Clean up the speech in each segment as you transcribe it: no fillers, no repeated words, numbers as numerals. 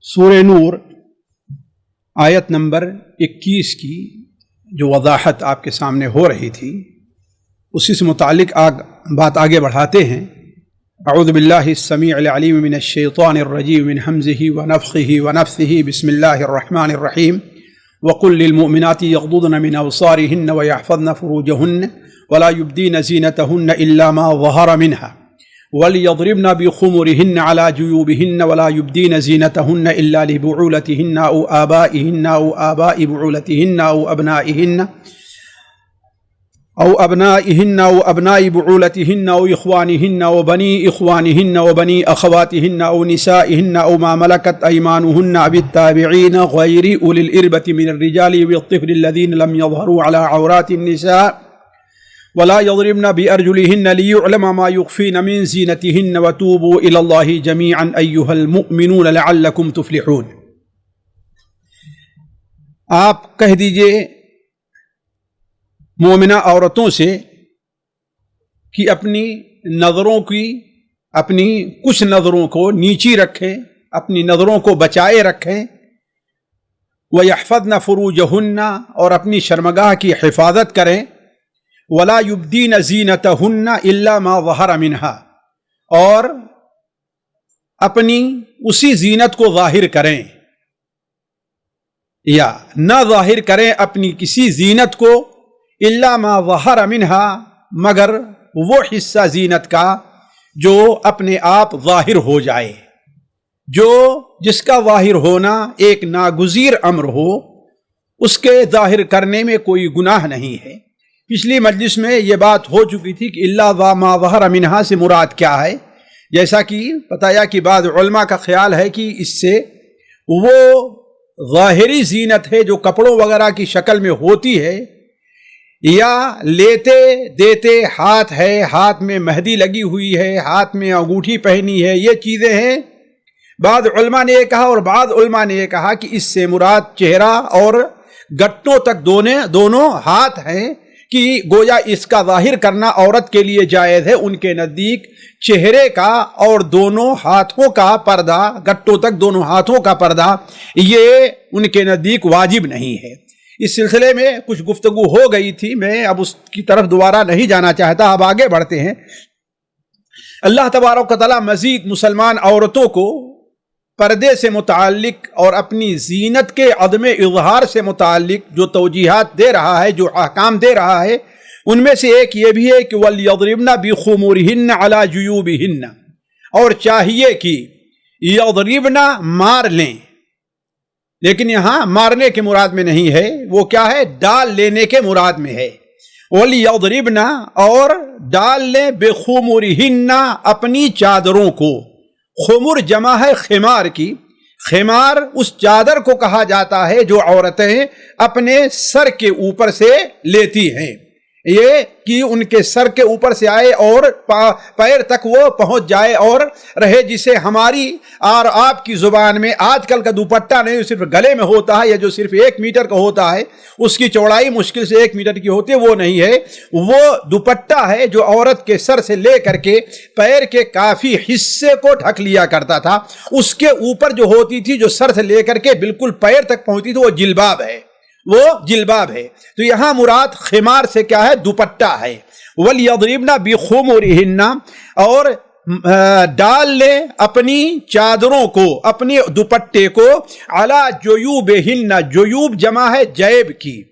سورہ نور آیت نمبر 21 کی جو وضاحت آپ کے سامنے ہو رہی تھی اسی سے متعلق بات آگے بڑھاتے ہیں۔ اعوذ باللہ السمیع العلیم من الشیطان الرجیم من حمزہ ونفخہ ونفثہ بسم اللہ الرحمن الرحیم وقل للمؤمنات یغضضن من ابصارہن ویحفظن فروجہن ولا یبدین زینتہن الا ما ظہر منہا وَلْيَضْرِبْنَ بِخُمُرِهِنَّ عَلَى جُيُوبِهِنَّ وَلَا يُبْدِينَ زِينَتَهُنَّ إِلَّا لِبُعُولَتِهِنَّ أَوْ آبَائِهِنَّ أَوْ آبَاءِ بُعُولَتِهِنَّ أَوْ أَبْنَائِهِنَّ أَوْ أَبْنَاءِ بُعُولَتِهِنَّ أَوْ إِخْوَانِهِنَّ وَبَنِي إِخْوَانِهِنَّ وَبَنِي أَخَوَاتِهِنَّ أَوْ نِسَائِهِنَّ أَوْ مَا مَلَكَتْ أَيْمَانُهُنَّ أَوِ التَّابِعِينَ غَيْرِ أُولِي الْإِرْبَةِ مِنَ الرِّجَالِ وَالطِّفْلِ الَّذِينَ لَمْ يَظْهَرُوا عَلَى عَوْرَاتِ النِّسَاءِ ولا يضربن بأرجلهن ليعلم ما يخفين من زينتهن وتوبوا إلى الله جميعا أيها المؤمنون لعلكم تفلحون۔ آپ کہہ دیجئے مومنہ عورتوں سے کہ اپنی کچھ نظروں کو نیچی رکھیں، اپنی نظروں کو بچائے رکھیں، وَيَحْفَظْنَ فُرُوجَهُنَّ اور اپنی شرمگاہ کی حفاظت کریں، ولا یبدین زینتہن الا ما ظہر منہا اور اپنی اسی زینت کو ظاہر کریں یا نہ ظاہر کریں اپنی کسی زینت کو الا ما ظہر منہا مگر وہ حصہ زینت کا جو اپنے آپ ظاہر ہو جائے، جس کا ظاہر ہونا ایک ناگزیر امر ہو، اس کے ظاہر کرنے میں کوئی گناہ نہیں ہے۔ پچھلی مجلس میں یہ بات ہو چکی تھی کہ الا ما ظہر منہا سے مراد کیا ہے، جیسا کہ بتایا کہ بعض علماء کا خیال ہے کہ اس سے وہ ظاہری زینت ہے جو کپڑوں وغیرہ کی شکل میں ہوتی ہے، یا لیتے دیتے ہاتھ ہے، ہاتھ میں مہندی لگی ہوئی ہے، ہاتھ میں انگوٹھی پہنی ہے، یہ چیزیں ہیں۔ بعض علماء نے یہ کہا اور بعض علماء نے یہ کہا کہ اس سے مراد چہرہ اور گٹوں تک دونوں ہاتھ ہیں، کہ گویا اس کا ظاہر کرنا عورت کے لیے جائز ہے۔ ان کے نزدیک چہرے کا اور دونوں ہاتھوں کا پردہ، گٹوں تک دونوں ہاتھوں کا پردہ، یہ ان کے نزدیک واجب نہیں ہے۔ اس سلسلے میں کچھ گفتگو ہو گئی تھی، میں اب اس کی طرف دوبارہ نہیں جانا چاہتا، اب آگے بڑھتے ہیں۔ اللہ تبارک و تعالی مزید مسلمان عورتوں کو پردے سے متعلق اور اپنی زینت کے عدم اظہار سے متعلق جو توجیہات دے رہا ہے، جو احکام دے رہا ہے، ان میں سے ایک یہ بھی ہے کہ وَلْيَضْرِبْنَ بِخُمُرِهِنَّ عَلَى جُيُوبِهِنَّ، اور چاہیے کہ یضربنا مار لیں، لیکن یہاں مارنے کے مراد میں نہیں ہے، وہ کیا ہے، ڈال لینے کے مراد میں ہے۔ وَلْيَضْرِبْنَ اور ڈال لیں بِخُمُرِهِنَّ اپنی چادروں کو۔ خمر جمع ہے خمار کی، خمار اس چادر کو کہا جاتا ہے جو عورتیں اپنے سر کے اوپر سے لیتی ہیں، یہ کہ ان کے سر کے اوپر سے آئے اور پیر تک وہ پہنچ جائے اور رہے، جسے ہماری اور آپ کی زبان میں آج کل کا دوپٹہ نہیں، صرف گلے میں ہوتا ہے یا جو صرف 1 میٹر کا ہوتا ہے، اس کی چوڑائی مشکل سے 1 میٹر کی ہوتی ہے، وہ نہیں ہے، وہ دوپٹہ ہے جو عورت کے سر سے لے کر کے پیر کے کافی حصے کو ڈھک لیا کرتا تھا۔ اس کے اوپر جو ہوتی تھی، جو سر سے لے کر کے بالکل پیر تک پہنچتی تھی، وہ جلباب ہے، وہ جلباب ہے۔ تو یہاں مراد خمار سے کیا ہے، دوپٹہ ہے۔ وَلْيَضْرِبْنَ بِخُمُرِهِنَّ اور ڈال لیں اپنی چادروں کو، اپنے دوپٹے کو، عَلَى جُيُوبِهِنَّ، جیوب جمع ہے جیب کی،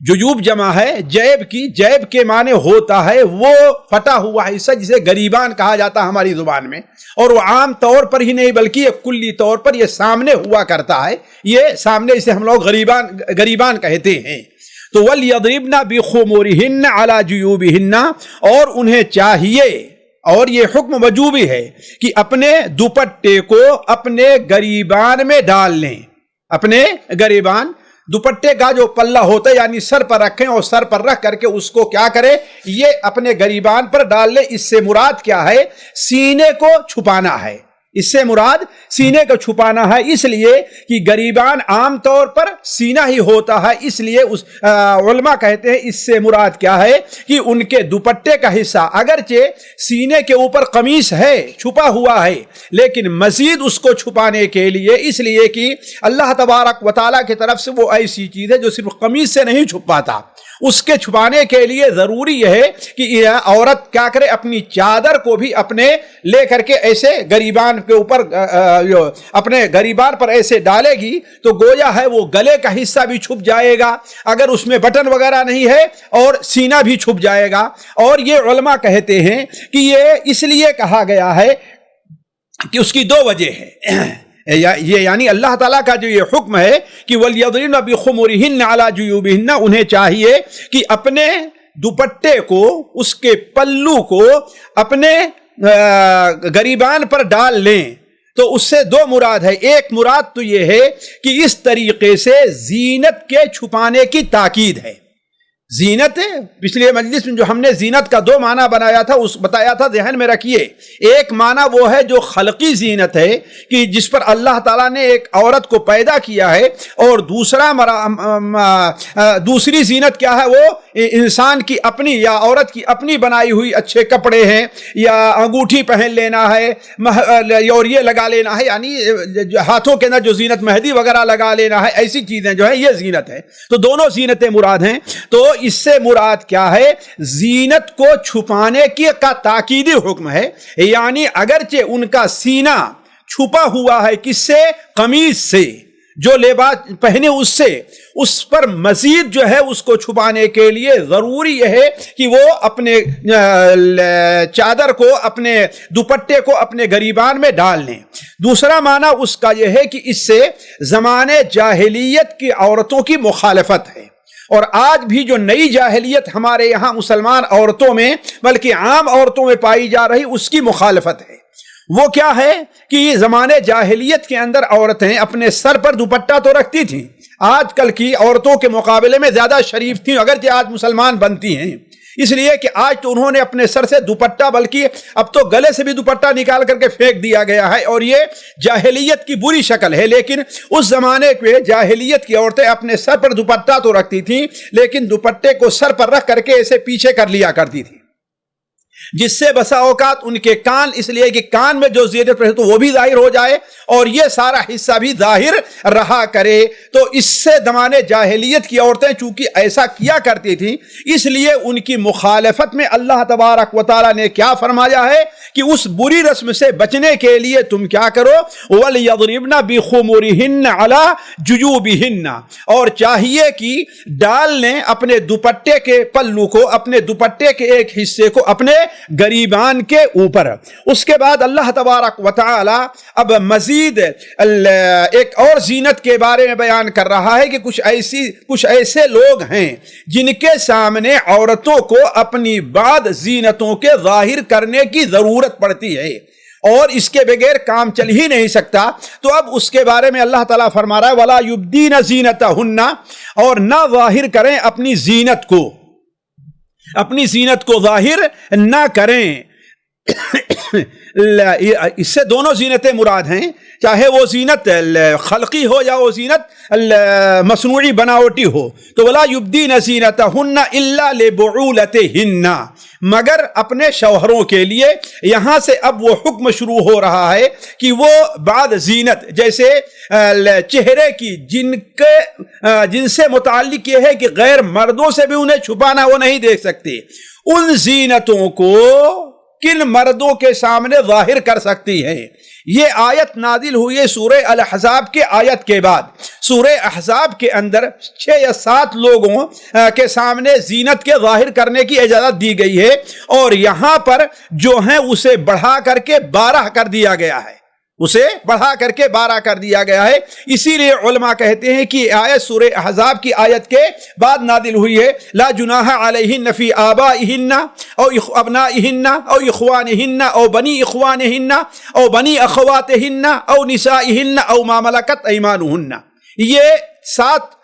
جیوب جمع ہے جیب کی، جیب کے معنی ہوتا ہے وہ پھٹا ہوا حصہ جسے گریبان کہا جاتا ہے ہماری زبان میں، اور وہ عام طور پر ہی نہیں بلکہ یہ کلی طور پر یہ سامنے ہوا کرتا ہے، یہ سامنے اسے ہم لوگ گریبان کہتے ہیں۔ تو وَلْيَضْرِبْنَ بِخُمُرِهِنَّ عَلَى جُيُوبِهِنَّ اور انہیں چاہیے، اور یہ حکم وجوبی ہے کہ اپنے دوپٹے کو اپنے گریبان میں ڈال لیں، اپنے گریبان، دوپٹے کا جو پلہ ہوتا ہے یعنی سر پر رکھیں اور سر پر رکھ کر کے اس کو کیا کرے، یہ اپنے گریبان پر ڈال لیں۔ اس سے مراد کیا ہے، سینے کو چھپانا ہے، اس سے مراد سینے کو چھپانا ہے، اس لیے کہ غریبان عام طور پر سینہ ہی ہوتا ہے، اس لیے علماء کہتے ہیں اس سے مراد کیا ہے کہ ان کے دوپٹے کا حصہ اگرچہ سینے کے اوپر قمیص ہے، چھپا ہوا ہے، لیکن مزید اس کو چھپانے کے لیے، اس لیے کہ اللہ تبارک و تعالیٰ کی طرف سے وہ ایسی چیز ہے جو صرف قمیص سے نہیں چھپ پاتا، اس کے چھپانے کے لیے ضروری یہ ہے کہ یہ عورت کیا کرے، اپنی چادر کو بھی اپنے لے کر کے ایسے غریبان کے اوپر اپنے غریبان پر ایسے ڈالے گی تو گویا ہے وہ گلے کا حصہ بھی چھپ جائے گا اگر اس میں بٹن وغیرہ نہیں ہے، اور سینہ بھی چھپ جائے گا۔ اور یہ علماء کہتے ہیں کہ یہ اس لیے کہا گیا ہے کہ اس کی دو وجہ ہے، یہ یعنی اللہ تعالیٰ کا جو یہ حکم ہے کہ وَلْيَضْرِبْنَ بِخُمُرِهِنَّ عَلَى جُيُوبِهِنَّ، انہیں چاہیے کہ اپنے دوپٹے کو، اس کے پلو کو اپنے غریبان پر ڈال لیں۔ تو اس سے دو مراد ہے، ایک مراد تو یہ ہے کہ اس طریقے سے زینت کے چھپانے کی تاکید ہے۔ زینت، پچھلے مجلس میں جو ہم نے زینت کا دو معنی بتایا تھا، ذہن میں رکھیے۔ ایک معنی وہ ہے جو خلقی زینت ہے کہ جس پر اللہ تعالیٰ نے ایک عورت کو پیدا کیا ہے، اور دوسری زینت کیا ہے، وہ انسان کی اپنی یا عورت کی اپنی بنائی ہوئی اچھے کپڑے ہیں، یا انگوٹھی پہن لینا ہے، اور یہ لگا لینا ہے، یعنی ہاتھوں کے اندر جو زینت مہندی وغیرہ لگا لینا ہے، ایسی چیزیں جو ہے یہ زینت ہے۔ تو دونوں زینتیں مراد ہیں۔ تو اس سے مراد کیا ہے، زینت کو چھپانے کا تاکیدی حکم ہے، یعنی اگرچہ ان کا سینہ چھپا ہوا ہے کس سے، قمیص سے، جو لباس پہنے اس پر مزید جو ہے اس کو چھپانے کے لیے ضروری یہ ہے کہ وہ اپنے چادر کو، اپنے دوپٹے کو اپنے گریبان میں ڈال لیں۔ دوسرا معنی اس کا یہ ہے کہ اس سے زمانے جاہلیت کی عورتوں کی مخالفت ہے، اور آج بھی جو نئی جاہلیت ہمارے یہاں مسلمان عورتوں میں بلکہ عام عورتوں میں پائی جا رہی، اس کی مخالفت ہے۔ وہ کیا ہے کہ زمانے جاہلیت کے اندر عورتیں اپنے سر پر دوپٹہ تو رکھتی تھیں، آج کل کی عورتوں کے مقابلے میں زیادہ شریف تھیں، اگرچہ آج مسلمان بنتی ہیں، اس لیے کہ آج تو انہوں نے اپنے سر سے دوپٹہ، بلکہ اب تو گلے سے بھی دوپٹہ نکال کر کے پھینک دیا گیا ہے، اور یہ جاہلیت کی بری شکل ہے۔ لیکن اس زمانے کے جاہلیت کی عورتیں اپنے سر پر دوپٹہ تو رکھتی تھیں، لیکن دوپٹے کو سر پر رکھ کر کے اسے پیچھے کر لیا کرتی تھی، جس سے بسا اوقات ان کے کان، اس لیے کہ کان میں جو زینت رہے تو وہ بھی ظاہر ہو جائے اور یہ سارا حصہ بھی ظاہر رہا کرے۔ تو اس سے زمانے جاہلیت کی عورتیں چونکہ ایسا کیا کرتی تھیں، اس لیے ان کی مخالفت میں اللہ تبارک و تعالیٰ نے کیا فرمایا ہے کہ اس بری رسم سے بچنے کے لیے تم کیا کرو، وَلْيَضْرِبْنَ بِخُمُرِهِنَّ عَلَى جُيُوبِهِنَّ، اور چاہیے کہ ڈال لیں اپنے دوپٹے کے پلو کو، اپنے دوپٹے کے ایک حصے کو اپنے غریبان کے اوپر۔ اس کے بعد اللہ تبارک و تعالی اب مزید ایک اور زینت کے بارے میں بیان کر رہا ہے کہ کچھ ایسے لوگ ہیں جن کے سامنے عورتوں کو اپنی بعض زینتوں کے ظاہر کرنے کی ضرورت پڑتی ہے، اور اس کے بغیر کام چل ہی نہیں سکتا۔ تو اب اس کے بارے میں اللہ تعالیٰ فرما رہا ہے وَلَا يُبْدِينَ زِينَتَهُنَّ، اور نہ ظاہر کریں اپنی زینت کو، اپنی زینت کو ظاہر نہ کریں۔ اس سے دونوں زینتیں مراد ہیں، چاہے وہ زینت خلقی ہو یا وہ زینت مصنوعی بناوٹی ہو۔ تو وَلَا يُبْدِينَ زِينَتَهُنَّ إِلَّا لِبُعُولَتِهِنَّ، مگر اپنے شوہروں کے لیے۔ یہاں سے اب وہ حکم شروع ہو رہا ہے کہ وہ بعض زینت جیسے چہرے کی جن سے متعلق یہ ہے کہ غیر مردوں سے بھی انہیں چھپانا وہ نہیں دیکھ سکتے، ان زینتوں کو کن مردوں کے سامنے ظاہر کر سکتی ہے۔ یہ آیت نازل ہوئی ہے سورہ الاحزاب کے آیت کے بعد۔ سورہ احزاب کے اندر 6 یا 7 لوگوں کے سامنے زینت کے ظاہر کرنے کی اجازت دی گئی ہے، اور یہاں پر جو ہیں اسے بڑھا کر کے 12 کر دیا گیا ہے، اسے بڑھا کر کے 12 کر دیا گیا ہے۔ اسی لیے علماء کہتے ہیں کہ آیت سورہ احزاب کی آیت کے بعد نازل ہوئی ہے، لا جناح علیہن فی آبائہن او ابنائہن او اخوانہن او بنی اخوانہن او بنی اخواتہن او نسائہن او ما ملکت ایمانہن۔ یہ 7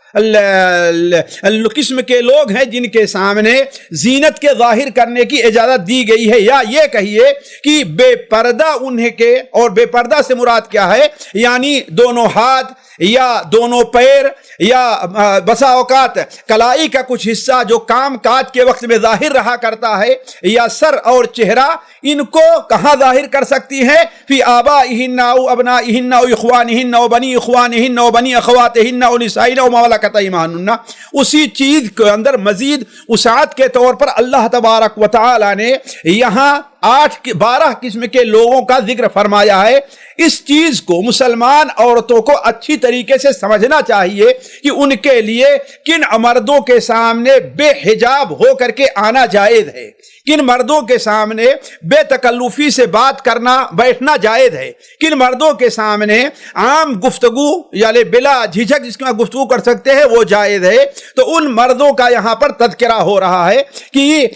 قسم کے لوگ ہیں جن کے سامنے زینت کے ظاہر کرنے کی اجازت دی گئی ہے، یا یہ کہیے کہ بے پردہ انہیں کے، اور بے پردہ سے مراد کیا ہے؟ یعنی دونوں ہاتھ یا دونوں پیر یا بسا اوقات کلائی کا کچھ حصہ جو کام کاج کے وقت میں ظاہر رہا کرتا ہے، یا سر اور چہرہ، ان کو کہاں ظاہر کر سکتی ہیں؟ فی آبائہن او ابنائہن او اخوانہن او بنی اخوانہن او بنی اخواتہن او نسائہن او ما ملکت ایمانہن، اسی چیز کے اندر مزید وسعت کے طور پر اللہ تبارک و تعالی نے یہاں 12 قسم کے لوگوں کا ذکر فرمایا ہے۔ اس چیز کو مسلمان عورتوں کو اچھی طریقے سے سمجھنا چاہیے کہ ان کے لیے کن مردوں کے سامنے بے حجاب ہو کر کے آنا جائز ہے، کن مردوں کے سامنے بے تکلفی سے بات کرنا بیٹھنا جائز ہے، کن مردوں کے سامنے عام گفتگو یعنی بلا جھجک جس میں گفتگو کر سکتے ہیں وہ جائز ہے۔ تو ان مردوں کا یہاں پر تذکرہ ہو رہا ہے کہ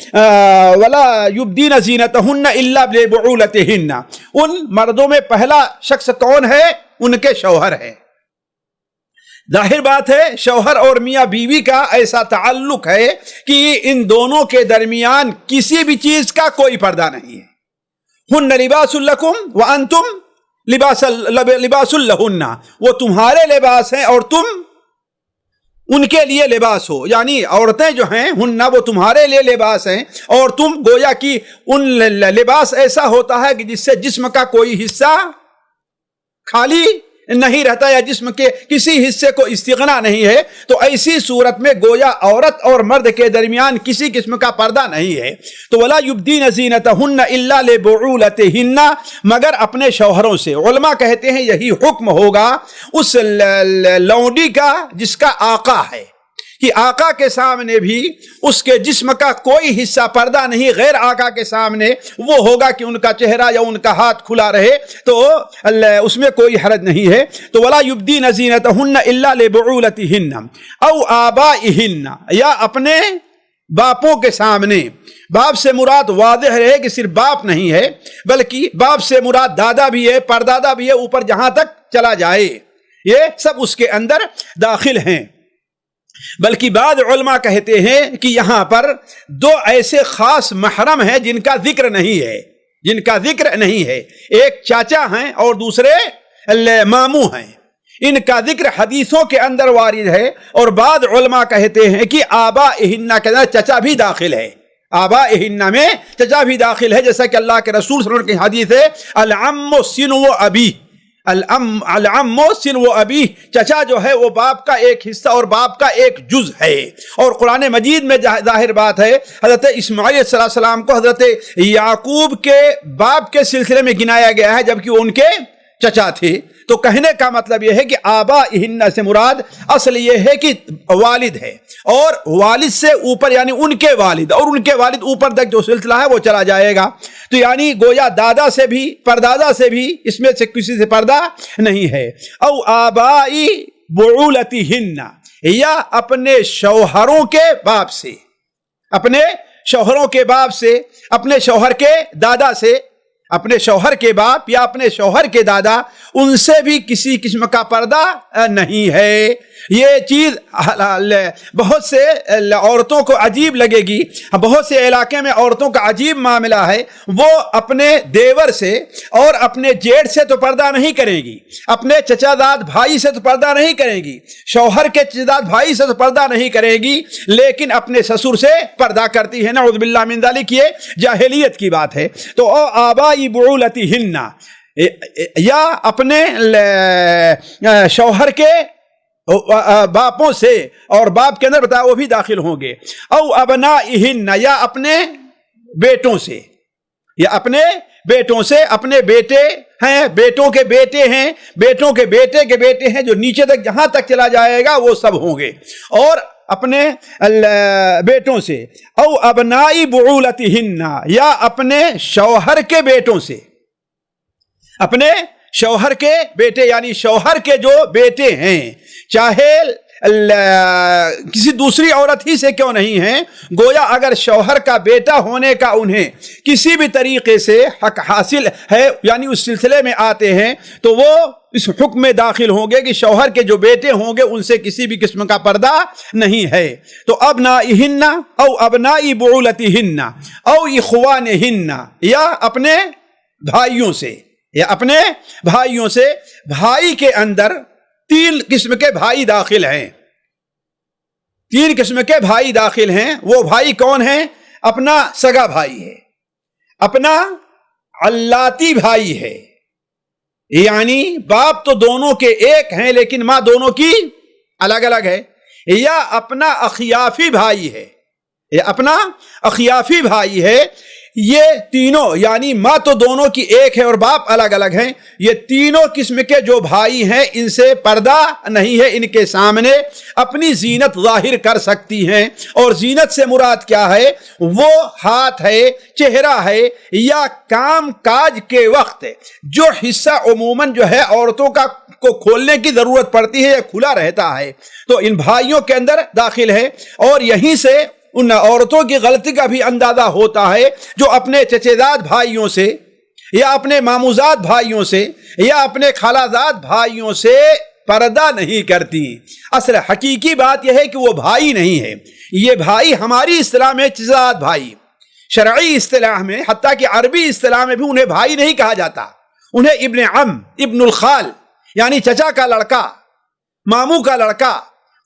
ولا یبدین زینتہن الا لبعولتہن، ان مردوں میں پہلا شخص کون ہے؟ ان کے شوہر ہے۔ ظاہر بات ہے شوہر اور میاں بیوی کا ایسا تعلق ہے کہ ان دونوں کے درمیان کسی بھی چیز کا کوئی پردہ نہیں ہے۔ ہن لباس لکم وانتم لباس لہن، وہ تمہارے لباس ہیں اور تم ان کے لیے لباس ہو، یعنی عورتیں جو ہیں ہن وہ تمہارے لیے لباس ہیں، اور تم گویا کہ ان لباس ایسا ہوتا ہے کہ جس سے جسم کا کوئی حصہ خالی نہیں رہتا یا جسم کے کسی حصے کو استغنا نہیں ہے۔ تو ایسی صورت میں گویا عورت اور مرد کے درمیان کسی قسم کا پردہ نہیں ہے۔ تو ولا یبدین زینتہن الا لبعولتہن، مگر اپنے شوہروں سے۔ علماء کہتے ہیں یہی حکم ہوگا اس لونڈی کا جس کا آقا ہے، کہ آقا کے سامنے بھی اس کے جسم کا کوئی حصہ پردہ نہیں، غیر آقا کے سامنے وہ ہوگا کہ ان کا چہرہ یا ان کا ہاتھ کھلا رہے، تو اس میں کوئی حرج نہیں ہے۔ تو ولا یبدین زینتہن الا لبعولتہن او آبائہن، یا اپنے باپوں کے سامنے۔ باپ سے مراد واضح رہے کہ صرف باپ نہیں ہے، بلکہ باپ سے مراد دادا بھی ہے، پردادا بھی ہے، اوپر جہاں تک چلا جائے یہ سب اس کے اندر داخل ہیں۔ بلکہ بعض علماء کہتے ہیں کہ یہاں پر 2 ایسے خاص محرم ہیں جن کا ذکر نہیں ہے، ایک چاچا ہیں اور دوسرے ماموں ہیں۔ ان کا ذکر حدیثوں کے اندر وارد ہے، اور بعض علماء کہتے ہیں کہ آبائہن کے اندر چچا بھی داخل ہے، آبائہن میں چچا بھی داخل ہے، جیسا کہ اللہ کے رسول صلی اللہ علیہ وسلم کی حدیث ہے العم سنو ابی، العم سنو ابی، چچا جو ہے وہ باپ کا ایک حصہ اور باپ کا ایک جز ہے۔ اور قرآن مجید میں ظاہر بات ہے حضرت اسماعیل علیہ السلام کو حضرت یعقوب کے باپ کے سلسلے میں گنایا گیا ہے، جبکہ ان کے چچا تھے۔ تو کہنے کا مطلب یہ ہے کہ آبائہن سے مراد اصل یہ ہے کہ والد ہے، اور والد سے اوپر یعنی ان کے والد، اور ان کے والد اوپر تک جو سلسلہ ہے وہ چلا جائے گا۔ تو یعنی گویا دادا سے بھی پردادا سے بھی اس میں سے کسی سے پردہ نہیں ہے۔ او آبائی بعولتہن، یا اپنے شوہروں کے باپ سے، اپنے شوہروں کے باپ سے، اپنے شوہر کے دادا سے، اپنے شوہر کے باپ یا اپنے شوہر کے دادا، ان سے بھی کسی قسم کا پردہ نہیں ہے۔ یہ چیز بہت سے عورتوں کو عجیب لگے گی، بہت سے علاقے میں عورتوں کا عجیب معاملہ ہے، وہ اپنے دیور سے اور اپنے جیٹھ سے تو پردہ نہیں کریں گی، اپنے چچا داد بھائی سے تو پردہ نہیں کریں گی، شوہر کے چچا داد بھائی سے تو پردہ نہیں کریں گی، لیکن اپنے سسر سے پردہ کرتی ہے۔ نعوذ باللہ من ذالک، یہ جاہلیت کی بات ہے۔ تو آبائی بعولتہن، یا اپنے شوہر کے باپوں سے، اور باپ کے اندر بتایا وہ بھی داخل ہوں گے۔ او ابنائہن، یا اپنے بیٹوں سے، یا اپنے بیٹوں سے، اپنے بیٹے ہیں، بیٹوں کے بیٹے ہیں، بیٹوں کے بیٹے کے بیٹے ہیں، جو نیچے تک جہاں تک چلا جائے گا وہ سب ہوں گے، اور اپنے بیٹوں سے۔ او ابنائی بعولتہن، یا اپنے شوہر کے بیٹوں سے، اپنے شوہر کے بیٹے یعنی شوہر کے جو بیٹے ہیں، چاہے کسی دوسری عورت ہی سے کیوں نہیں ہیں، گویا اگر شوہر کا بیٹا ہونے کا انہیں کسی بھی طریقے سے حق حاصل ہے، یعنی اس سلسلے میں آتے ہیں، تو وہ اس حکم میں داخل ہوں گے کہ شوہر کے جو بیٹے ہوں گے ان سے کسی بھی قسم کا پردہ نہیں ہے۔ تو ابنائہن او ابنائی بعولتہن او اخوانہن، یا اپنے بھائیوں سے، یا اپنے بھائیوں سے۔ بھائی کے اندر تین قسم کے بھائی داخل ہیں، تین قسم کے بھائی داخل ہیں۔ وہ بھائی کون ہیں؟ اپنا سگا بھائی ہے، اپنا علاتی بھائی ہے، یعنی باپ تو دونوں کے ایک ہیں لیکن ماں دونوں کی الگ الگ ہے، یا اپنا اخیافی بھائی ہے، یا اپنا اخیافی بھائی ہے۔ یہ تینوں، یعنی ماں تو دونوں کی ایک ہے اور باپ الگ الگ ہیں، یہ تینوں قسم کے جو بھائی ہیں ان سے پردہ نہیں ہے، ان کے سامنے اپنی زینت ظاہر کر سکتی ہیں۔ اور زینت سے مراد کیا ہے؟ وہ ہاتھ ہے، چہرہ ہے، یا کام کاج کے وقت جو حصہ عموماً جو ہے عورتوں کو کھولنے کی ضرورت پڑتی ہے یا کھلا رہتا ہے، تو ان بھائیوں کے اندر داخل ہے۔ اور یہیں سے ان عورتوں کی غلطی کا بھی اندازہ ہوتا ہے جو اپنے چچیزاد بھائیوں سے، یا اپنے ماموزاد بھائیوں سے، یا اپنے خالازاد بھائیوں سے پردہ نہیں کرتی۔ اصل حقیقی بات یہ ہے کہ وہ بھائی نہیں ہے، یہ بھائی ہماری اصطلاح میں چچیزاد بھائی، شرعی اصطلاح میں، حتیٰ کہ عربی اصطلاح میں بھی انہیں بھائی نہیں کہا جاتا، انہیں ابن عم، ابن الخال، یعنی چچا کا لڑکا، ماموں کا لڑکا،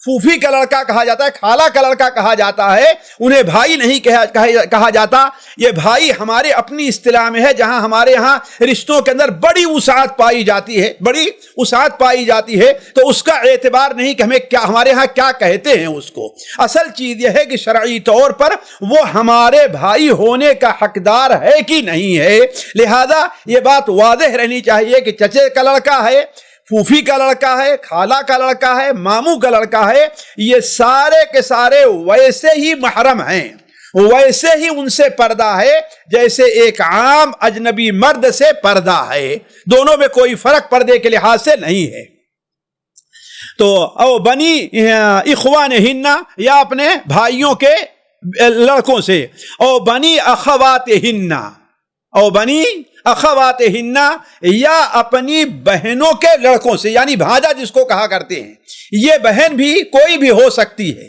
پھوپھی کا لڑکا کہا جاتا ہے، خالہ کا لڑکا کہا جاتا ہے، انہیں بھائی نہیں کہا جاتا۔ یہ بھائی ہمارے اپنی اصطلاح میں ہے، جہاں ہمارے ہاں رشتوں کے اندر بڑی وسعت پائی جاتی ہے، بڑی وسعت پائی جاتی ہے، تو اس کا اعتبار نہیں کہ ہمیں کیا، ہمارے ہاں کیا کہتے ہیں اس کو۔ اصل چیز یہ ہے کہ شرعی طور پر وہ ہمارے بھائی ہونے کا حقدار ہے کہ نہیں ہے۔ لہذا یہ بات واضح رہنی چاہیے کہ چچے کا لڑکا ہے، پھوپھی کا لڑکا ہے، خالہ کا لڑکا ہے، ماموں کا لڑکا ہے، یہ سارے کے سارے ویسے ہی محرم ہیں، ویسے ہی ان سے پردہ ہے جیسے ایک عام اجنبی مرد سے پردہ ہے، دونوں میں کوئی فرق پردے کے لحاظ سے نہیں ہے۔ تو او بنی اخوانہن، یا اپنے بھائیوں کے لڑکوں سے، او بنی اخواتہن، او بنی اخواتہن، یا اپنی بہنوں کے لڑکوں سے، یعنی بھانجا جس کو کہا کرتے ہیں۔ یہ بہن بھی کوئی بھی ہو سکتی ہے،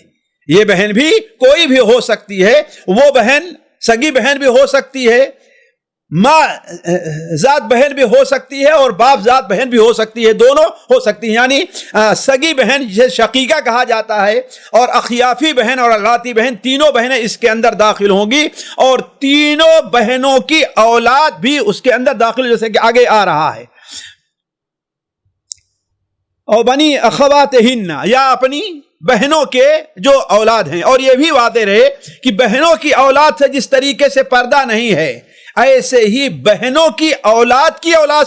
یہ بہن بھی کوئی بھی ہو سکتی ہے، وہ بہن سگی بہن بھی ہو سکتی ہے، ماں ذات بہن بھی ہو سکتی ہے، اور باپ ذات بہن بھی ہو سکتی ہے، دونوں ہو سکتی ہیں، یعنی سگی بہن جسے شقیقہ کہا جاتا ہے، اور اخیافی بہن اور علاتی بہن، تینوں بہنیں اس کے اندر داخل ہوں گی، اور تینوں بہنوں کی اولاد بھی اس کے اندر داخل، جیسے کہ آگے آ رہا ہے۔ اور بنی اخواتہن، یا اپنی بہنوں کے جو اولاد ہیں، اور یہ بھی واضح رہے کہ بہنوں کی اولاد سے جس طریقے سے پردہ نہیں ہے، ایسے ہی بہنوں کی اولاد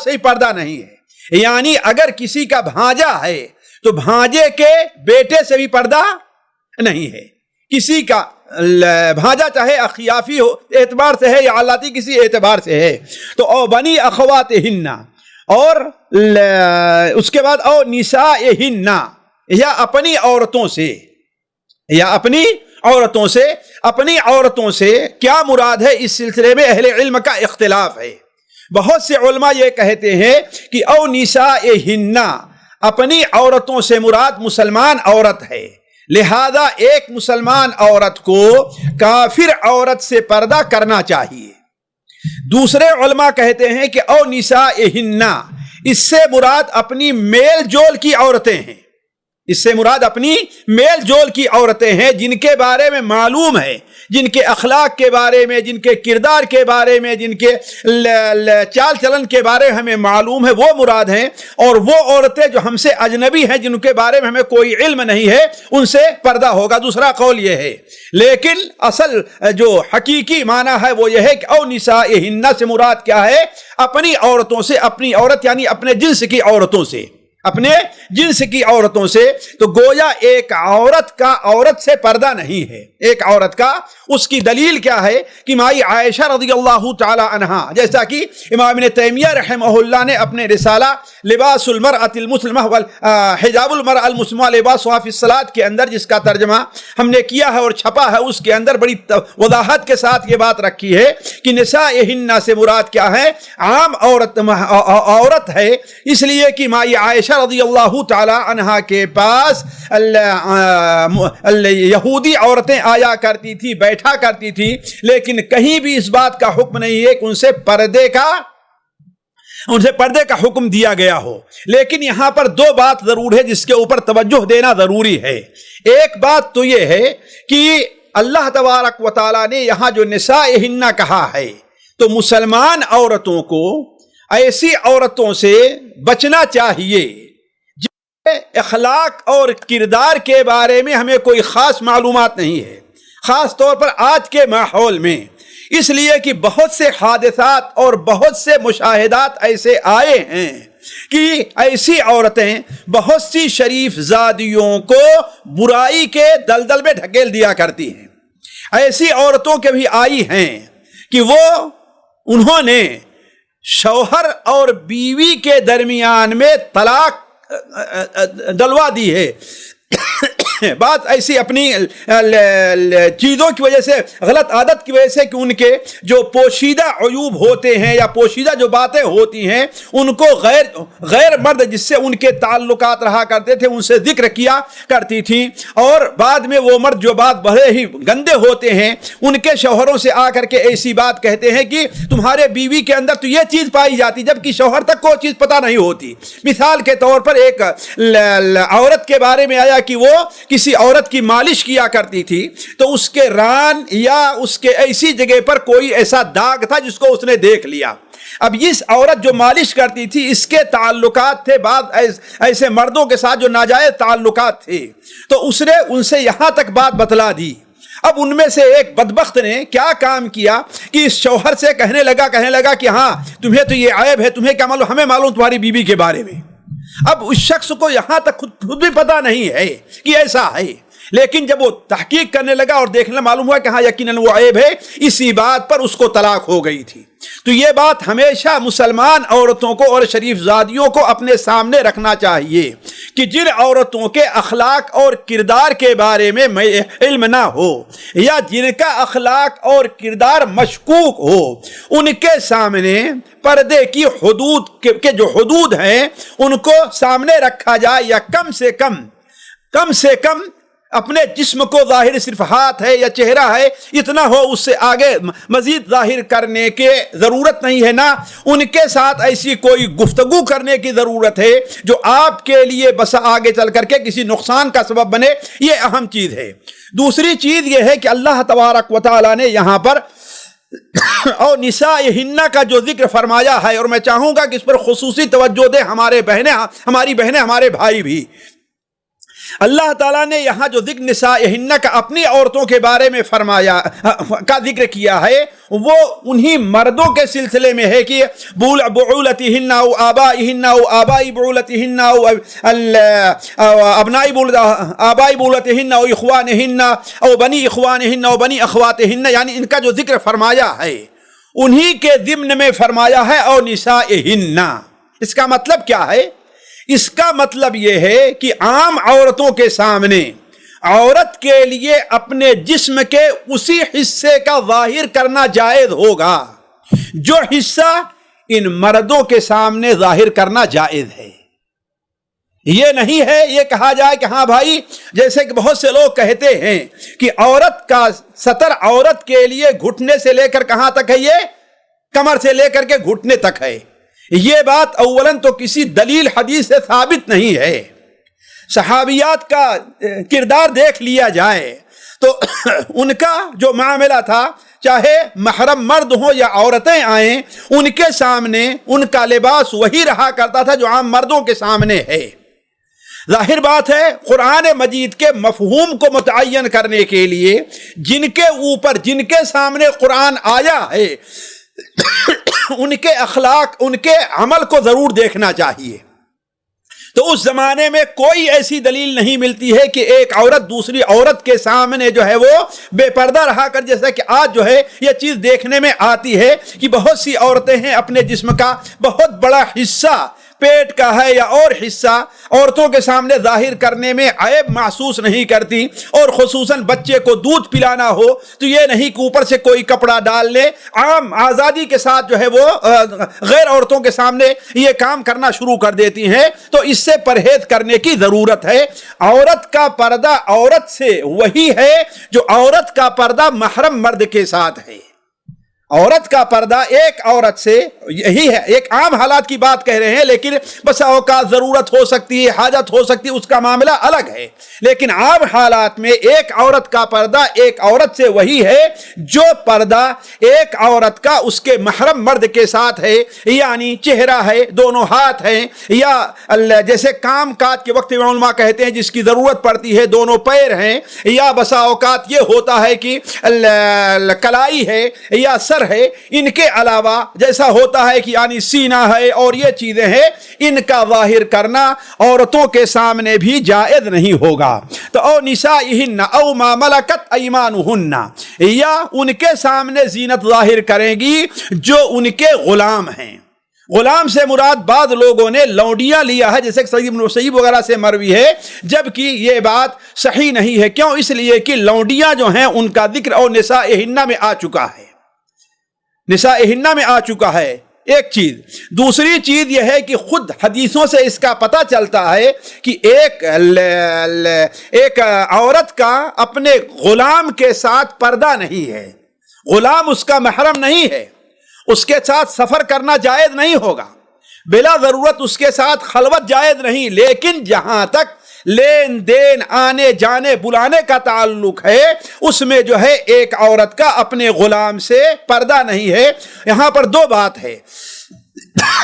سے ہی پردہ نہیں ہے۔ یعنی اگر کسی کا بھانجا ہے تو بھانجے کے بیٹے سے بھی پردہ نہیں ہے، کسی کا بھانجا چاہے اخیافی ہو اعتبار سے ہے یا علاتی کسی اعتبار سے ہے۔ تو او بنی اخواتہن، اور اس کے بعد او نسائہن، یا اپنی عورتوں سے، یا اپنی عورتوں سے۔ اپنی عورتوں سے کیا مراد ہے، اس سلسلے میں اہل علم کا اختلاف ہے۔ بہت سے علماء یہ کہتے ہیں کہ او نسائہن، اپنی عورتوں سے مراد مسلمان عورت ہے، لہذا ایک مسلمان عورت کو کافر عورت سے پردہ کرنا چاہیے۔ دوسرے علماء کہتے ہیں کہ او نسائہن، اس سے مراد اپنی میل جول کی عورتیں ہیں، اس سے مراد اپنی میل جول کی عورتیں ہیں، جن کے بارے میں معلوم ہے، جن کے اخلاق کے بارے میں، جن کے کردار کے بارے میں، جن کے چال چلن کے بارے میں ہمیں معلوم ہے، وہ مراد ہیں۔ اور وہ عورتیں جو ہم سے اجنبی ہیں، جن کے بارے میں ہمیں کوئی علم نہیں ہے، ان سے پردہ ہوگا۔ دوسرا قول یہ ہے، لیکن اصل جو حقیقی معنی ہے وہ یہ ہے کہ او نسائہن سے مراد کیا ہے، اپنی عورتوں سے، اپنی عورت یعنی اپنے جنس کی عورتوں سے، اپنے جنس کی عورتوں سے، تو گویا ایک عورت کا عورت سے پردہ نہیں ہے، ایک عورت کا۔ اس کی دلیل کیا ہے کہ مائی عائشہ رضی اللہ تعالی عنہا، جیسا کہ امام ابن تیمیہ رحمہ اللہ نے اپنے رسالہ لباس المرأۃ المسلمہ حجاب المرأۃ المسلمہ لباسها فی الصلاۃ کے اندر، جس کا ترجمہ ہم نے کیا ہے اور چھپا ہے، اس کے اندر بڑی وضاحت کے ساتھ یہ بات رکھی ہے کہ نسائہن سے مراد کیا ہے؟ عام عورت ہے، اس لیے کہ مائی عائشہ رضی اللہ تعالی عنہا کے پاس یہودی عورتیں آیا کرتی تھی، بیٹھا کرتی تھی، لیکن کہیں بھی اس بات کا حکم نہیں ہے کہ ان سے پردے کا حکم دیا گیا ہو۔ لیکن یہاں پر دو بات ضرور ہے جس کے اوپر توجہ دینا ضروری ہے۔ ایک بات تو یہ ہے کہ اللہ تبارک و تعالی نے یہاں جو نسائہن کہا ہے، تو مسلمان عورتوں کو ایسی عورتوں سے بچنا چاہیے جن کے اخلاق اور کردار کے بارے میں ہمیں کوئی خاص معلومات نہیں ہے، خاص طور پر آج کے ماحول میں، اس لیے کہ بہت سے حادثات اور بہت سے مشاہدات ایسے آئے ہیں کہ ایسی عورتیں بہت سی شریف زادیوں کو برائی کے دلدل میں ڈھکیل دیا کرتی ہیں۔ ایسی عورتوں کے بھی آئی ہیں کہ انہوں نے شوہر اور بیوی کے درمیان میں طلاق ڈلوا دی ہے۔ بات ایسی اپنی چیزوں کی وجہ سے، غلط عادت کی وجہ سے کہ ان کے جو پوشیدہ عیوب ہوتے ہیں یا پوشیدہ جو باتیں ہوتی ہیں، ان کو غیر مرد جس سے ان کے تعلقات رہا کرتے تھے ان سے ذکر کیا کرتی تھیں، اور بعد میں وہ مرد جو بات بڑے ہی گندے ہوتے ہیں ان کے شوہروں سے آ کر کے ایسی بات کہتے ہیں کہ تمہارے بیوی کے اندر تو یہ چیز پائی جاتی، جبکہ شوہر تک کوئی چیز پتہ نہیں ہوتی۔ مثال کے طور پر ایک عورت کے بارے میں آیا کہ وہ کسی عورت کی مالش کیا کرتی تھی، تو اس کے ران یا اس کے ایسی جگہ پر کوئی ایسا داغ تھا جس کو اس نے دیکھ لیا۔ اب اس عورت جو مالش کرتی تھی اس کے تعلقات تھے بعض ایسے مردوں کے ساتھ جو ناجائز تعلقات تھے، تو اس نے ان سے یہاں تک بات بتلا دی۔ اب ان میں سے ایک بدبخت نے کیا کام کیا کہ اس شوہر سے کہنے لگا کہ ہاں تمہیں تو یہ عیب ہے، تمہیں کیا معلوم، ہمیں معلوم تمہاری بیوی کے بارے میں۔ اب اس شخص کو یہاں تک خود بھی پتا نہیں ہے کہ ایسا ہے، لیکن جب وہ تحقیق کرنے لگا اور دیکھنا معلوم ہوا کہ ہاں یقیناً وہ عیب ہے، اسی بات پر اس کو طلاق ہو گئی تھی۔ تو یہ بات ہمیشہ مسلمان عورتوں کو اور شریف زادیوں کو اپنے سامنے رکھنا چاہیے کہ جن عورتوں کے اخلاق اور کردار کے بارے میں علم نہ ہو یا جن کا اخلاق اور کردار مشکوک ہو، ان کے سامنے پردے کی حدود کے جو حدود ہیں ان کو سامنے رکھا جائے، یا کم سے کم اپنے جسم کو ظاہر صرف ہاتھ ہے یا چہرہ ہے اتنا ہو، اس سے آگے مزید ظاہر کرنے کی ضرورت نہیں ہے، نہ ان کے ساتھ ایسی کوئی گفتگو کرنے کی ضرورت ہے جو آپ کے لیے بس آگے چل کر کے کسی نقصان کا سبب بنے۔ یہ اہم چیز ہے۔ دوسری چیز یہ ہے کہ اللہ تبارک و تعالی نے یہاں پر اور نسائہن کا جو ذکر فرمایا ہے، اور میں چاہوں گا کہ اس پر خصوصی توجہ دیں ہماری بہنیں ہمارے بھائی بھی۔ اللہ تعالیٰ نے یہاں جو ذکر نسائہن کا اپنی عورتوں کے بارے میں فرمایا کا ذکر کیا ہے، وہ انہی مردوں کے سلسلے میں ہے کہ بعولتہن او آبائہن او آبائی بعولتہن او ابنائی آبائی بعولتہن او اخوانہن او بنی اخوانہن او بنی اخواتہن، یعنی ان کا جو ذکر فرمایا ہے انہی کے ضمن میں فرمایا ہے او نسائہن۔ اس کا مطلب کیا ہے؟ اس کا مطلب یہ ہے کہ عام عورتوں کے سامنے عورت کے لیے اپنے جسم کے اسی حصے کا ظاہر کرنا جائز ہوگا جو حصہ ان مردوں کے سامنے ظاہر کرنا جائز ہے۔ یہ نہیں ہے یہ کہا جائے کہ ہاں بھائی، جیسے کہ بہت سے لوگ کہتے ہیں کہ عورت کا ستر عورت کے لیے گھٹنے سے لے کر کہاں تک ہے؟ یہ کمر سے لے کر کے گھٹنے تک ہے۔ یہ بات اولاً تو کسی دلیل حدیث سے ثابت نہیں ہے۔ صحابیات کا کردار دیکھ لیا جائے تو ان کا جو معاملہ تھا، چاہے محرم مرد ہوں یا عورتیں آئیں، ان کے سامنے ان کا لباس وہی رہا کرتا تھا جو عام مردوں کے سامنے ہے۔ ظاہر بات ہے قرآن مجید کے مفہوم کو متعین کرنے کے لیے جن کے سامنے قرآن آیا ہے ان کے اخلاق، ان کے عمل کو ضرور دیکھنا چاہیے۔ تو اس زمانے میں کوئی ایسی دلیل نہیں ملتی ہے کہ ایک عورت دوسری عورت کے سامنے جو ہے وہ بے پردہ رہا کر، جیسا کہ آج جو ہے یہ چیز دیکھنے میں آتی ہے کہ بہت سی عورتیں ہیں اپنے جسم کا بہت بڑا حصہ، پیٹ کا ہے یا اور حصہ، عورتوں کے سامنے ظاہر کرنے میں عیب محسوس نہیں کرتی، اور خصوصاً بچے کو دودھ پلانا ہو تو یہ نہیں کہ اوپر سے کوئی کپڑا ڈال لے، عام آزادی کے ساتھ جو ہے وہ غیر عورتوں کے سامنے یہ کام کرنا شروع کر دیتی ہیں۔ تو اس سے پرہیز کرنے کی ضرورت ہے۔ عورت کا پردہ عورت سے وہی ہے جو عورت کا پردہ محرم مرد کے ساتھ ہے۔ عورت کا پردہ ایک عورت سے یہی ہے، ایک عام حالات کی بات کہہ رہے ہیں، لیکن بس اوقات ضرورت ہو سکتی ہے، حاجت ہو سکتی ہے، اس کا معاملہ الگ ہے، لیکن عام حالات میں ایک عورت کا پردہ ایک عورت سے وہی ہے جو پردہ ایک عورت کا اس کے محرم مرد کے ساتھ ہے، یعنی چہرہ ہے، دونوں ہاتھ ہیں، یا جیسے کام کاج کے وقت علماء کہتے ہیں جس کی ضرورت پڑتی ہے دونوں پیر ہیں، یا بسا اوقات یہ ہوتا ہے کہ کلائی ہے یا سر ہے، ان کے علاوہ جیسا ہوتا ہے کہ یعنی سینہ ہے اور یہ چیزیں ہیں، ان کا ظاہر کرنا عورتوں کے سامنے بھی جائز نہیں ہوگا۔ تو او نسائہن او ما ملکت ایمانہن، یا ان کے سامنے زینت ظاہر کریں گی جو ان کے غلام ہیں۔ غلام سے مراد بعض لوگوں نے لونڈیاں لیا ہے، جیسے سعید بن مسیب وغیرہ سے مروی ہے، جبکہ یہ بات صحیح نہیں ہے۔ کیوں؟ اس لیے کہ لونڈیاں جو ہیں ان کا ذکر اور نسائہن میں آ چکا ہے، نسائہن میں آ چکا ہے، ایک چیز۔ دوسری چیز یہ ہے کہ خود حدیثوں سے اس کا پتہ چلتا ہے کہ ایک عورت کا اپنے غلام کے ساتھ پردہ نہیں ہے، غلام اس کا محرم نہیں ہے، اس کے ساتھ سفر کرنا جائز نہیں ہوگا، بلا ضرورت اس کے ساتھ خلوت جائز نہیں، لیکن جہاں تک لین دین آنے جانے بلانے کا تعلق ہے اس میں جو ہے ایک عورت کا اپنے غلام سے پردہ نہیں ہے۔ یہاں پر دو بات ہے،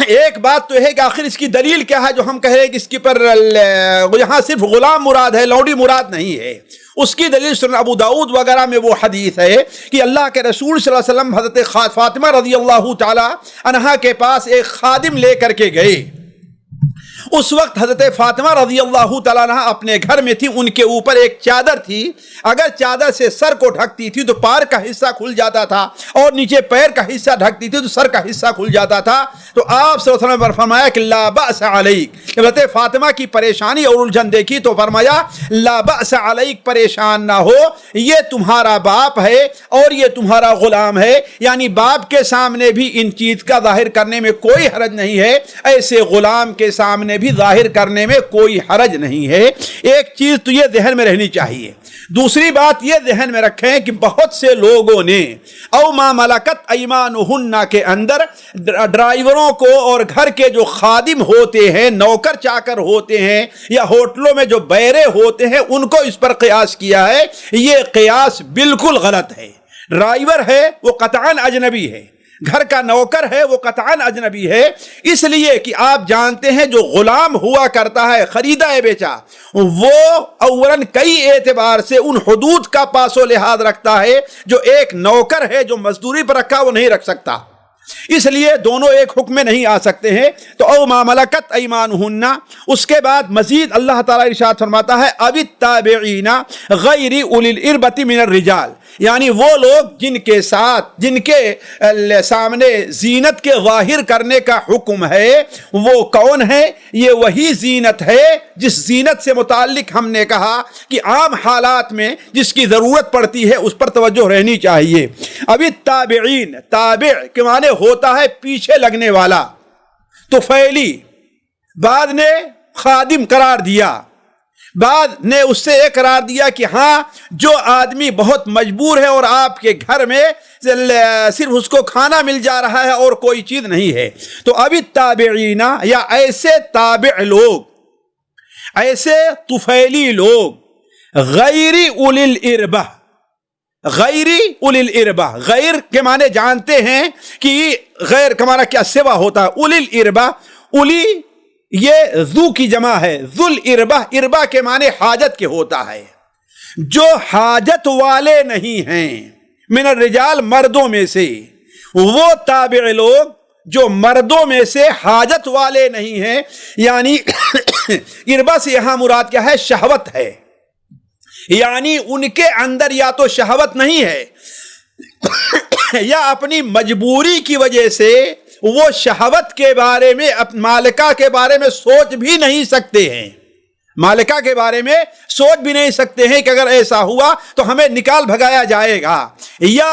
ایک بات تو ہے کہ آخر اس کی دلیل کیا ہے جو ہم کہہ رہے ہیں کہ اس کی پر یہاں صرف غلام مراد ہے، لونڈی مراد نہیں ہے۔ اس کی دلیل سنن ابو داؤد وغیرہ میں وہ حدیث ہے کہ اللہ کے رسول صلی اللہ علیہ وسلم حضرت فاطمہ رضی اللہ تعالی عنہا کے پاس ایک خادم لے کر کے گئے۔ اس وقت حضرت فاطمہ رضی اللہ تعالیٰ عنہ اپنے گھر میں تھی، ان کے اوپر ایک چادر تھی، اگر چادر سے سر کو ڈھکتی تھی تو پار کا حصہ کھل جاتا تھا، اور نیچے پیر کا حصہ ڈھکتی تھی تو سر کا حصہ کھل جاتا تھا۔ تو آپ صلی اللہ علیہ وسلم نے فرمایا کہ لا بأس علیک، جب حضرت فاطمہ کی پریشانی اور الجھن دیکھی تو فرمایا لا بأس علیک، پریشان نہ ہو، یہ تمہارا باپ ہے اور یہ تمہارا غلام ہے، یعنی باپ کے سامنے بھی ان چیز کا ظاہر کرنے میں کوئی حرج نہیں ہے، ایسے غلام کے سامنے بھی ظاہر کرنے میں کوئی حرج نہیں ہے۔ ایک چیز تو یہ ذہن میں رہنی چاہیے۔ دوسری بات یہ ذہن میں رکھیں کہ بہت سے لوگوں نے او ما ملکت ایمانہن کے اندر ڈرائیوروں کو اور گھر کے جو خادم ہوتے ہیں، نوکر چاکر ہوتے ہیں، یا ہوٹلوں میں جو بیرے ہوتے ہیں، ان کو اس پر قیاس کیا ہے۔ یہ قیاس بالکل غلط ہے۔ ڈرائیور ہے وہ قطعاً اجنبی ہے، گھر کا نوکر ہے وہ قطعاً اجنبی ہے، اس لیے کہ آپ جانتے ہیں جو غلام ہوا کرتا ہے، خریدا ہے بیچا، وہ اولاً کئی اعتبار سے ان حدود کا پاس و لحاظ رکھتا ہے جو ایک نوکر ہے جو مزدوری پر رکھا وہ نہیں رکھ سکتا، اس لیے دونوں ایک حکم میں نہیں آ سکتے ہیں۔ تو او ما ملکت ایمانہن، اس کے بعد مزید اللہ تعالیٰ ارشاد فرماتا ہے اب التابعین غیر اولی الاربۃ من الرجال، یعنی وہ لوگ جن کے سامنے زینت کے ظاہر کرنے کا حکم ہے، وہ کون ہے؟ یہ وہی زینت ہے جس زینت سے متعلق ہم نے کہا کہ عام حالات میں جس کی ضرورت پڑتی ہے اس پر توجہ رہنی چاہیے۔ اب التابعین، تابع کے معنی ہوتا ہے پیچھے لگنے والا، طفیلی، بعد نے خادم قرار دیا، بعد نے اس سے یہ قرار دیا کہ ہاں جو آدمی بہت مجبور ہے اور آپ کے گھر میں صرف اس کو کھانا مل جا رہا ہے اور کوئی چیز نہیں ہے، تو ابھی تابعین یا ایسے تابع لوگ، ایسے طفیلی لوگ، غیر اولی الاربہ، غیر اولی الاربہ، غیر کے معنی جانتے ہیں کہ غیر کا معنی کیا سوا ہوتا ہے، اولی الاربہ، اولی یہ ذو کی جمع ہے، ذو الاربہ، اربہ کے معنی حاجت کے ہوتا ہے، جو حاجت والے نہیں ہیں، من الرجال، مردوں میں سے، وہ تابع لوگ جو مردوں میں سے حاجت والے نہیں ہیں، یعنی اربا سے یہاں مراد کیا ہے؟ شہوت ہے، یعنی ان کے اندر یا تو شہوت نہیں ہے یا اپنی مجبوری کی وجہ سے وہ شہوت کے بارے میں مالکہ کے بارے میں سوچ بھی نہیں سکتے ہیں، مالکہ کے بارے میں سوچ بھی نہیں سکتے ہیں کہ اگر ایسا ہوا تو ہمیں نکال بھگایا جائے گا، یا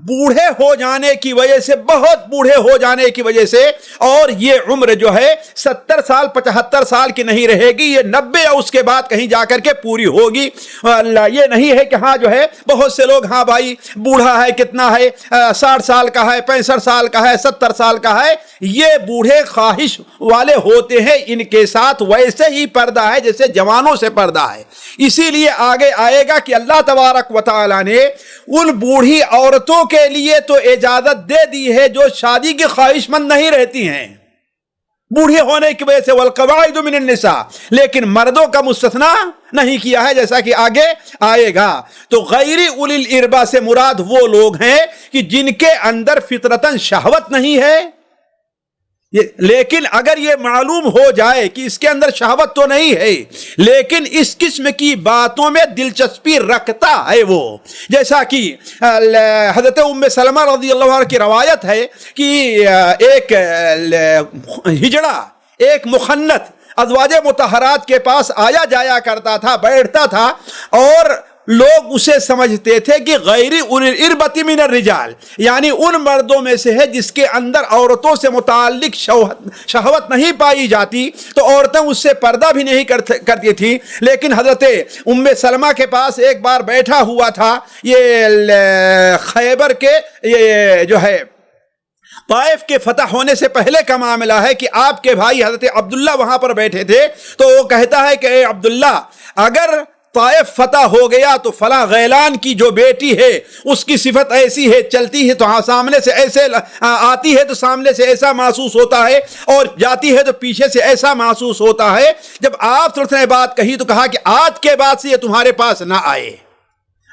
بوڑھے ہو جانے کی وجہ سے، بہت بوڑھے ہو جانے کی وجہ سے، اور یہ عمر جو ہے 70 سال 75 سال کی نہیں رہے گی، یہ 90 یا اس کے بعد کہیں جا کر کے پوری ہوگی۔ یہ نہیں ہے کہ ہاں جو ہے بہت سے لوگ ہاں بھائی بوڑھا ہے، کتنا ہے، 60 سال کا ہے، 65 سال کا ہے، 70 سال کا ہے، یہ بوڑھے خواہش والے ہوتے ہیں، ان کے ساتھ ویسے ہی پردہ ہے جیسے جوانوں سے پردہ ہے۔ اسی لیے آگے آئے گا کہ اللہ تبارک و تعالی نے ان بوڑھی عورتوں کے لیے تو اجازت دے دی ہے جو شادی کی خواہش مند نہیں رہتی ہیں بوڑھے ہونے کی وجہ سے، والقواعد من النساء، لیکن مردوں کا مستثنا نہیں کیا ہے، جیسا کہ آگے آئے گا۔ تو غیر اولی الاربا سے مراد وہ لوگ ہیں کہ جن کے اندر فطرتاً شہوت نہیں ہے، لیکن اگر یہ معلوم ہو جائے کہ اس کے اندر شہوت تو نہیں ہے لیکن اس قسم کی باتوں میں دلچسپی رکھتا ہے وہ، جیسا کہ حضرت ام سلمہ رضی اللہ عنہ کی روایت ہے کہ ایک ہجڑا، ایک مخنث ازواج مطہرات کے پاس آیا جایا کرتا تھا، بیٹھتا تھا، اور لوگ اسے سمجھتے تھے کہ غیر اولی الاربۃ من الرجال، یعنی ان مردوں میں سے ہے جس کے اندر عورتوں سے متعلق شہوت نہیں پائی جاتی، تو عورتیں اس سے پردہ بھی نہیں کرتی تھی۔ لیکن حضرت ام سلمہ کے پاس ایک بار بیٹھا ہوا تھا، یہ خیبر کے یہ جو ہے طائف کے فتح ہونے سے پہلے کا معاملہ ہے کہ آپ کے بھائی حضرت عبداللہ وہاں پر بیٹھے تھے، تو وہ کہتا ہے کہ اے عبداللہ، اگر طائف فتح ہو گیا تو فلاں غیلان کی جو بیٹی ہے اس کی صفت ایسی ہے، چلتی ہے تو سامنے سے ایسے آتی ہے تو سامنے سے ایسا محسوس ہوتا ہے، اور جاتی ہے تو پیچھے سے ایسا محسوس ہوتا ہے۔ جب آپ صلی اللہ علیہ وسلم نے بات کہی تو کہا کہ آج کے بعد سے یہ تمہارے پاس نہ آئے،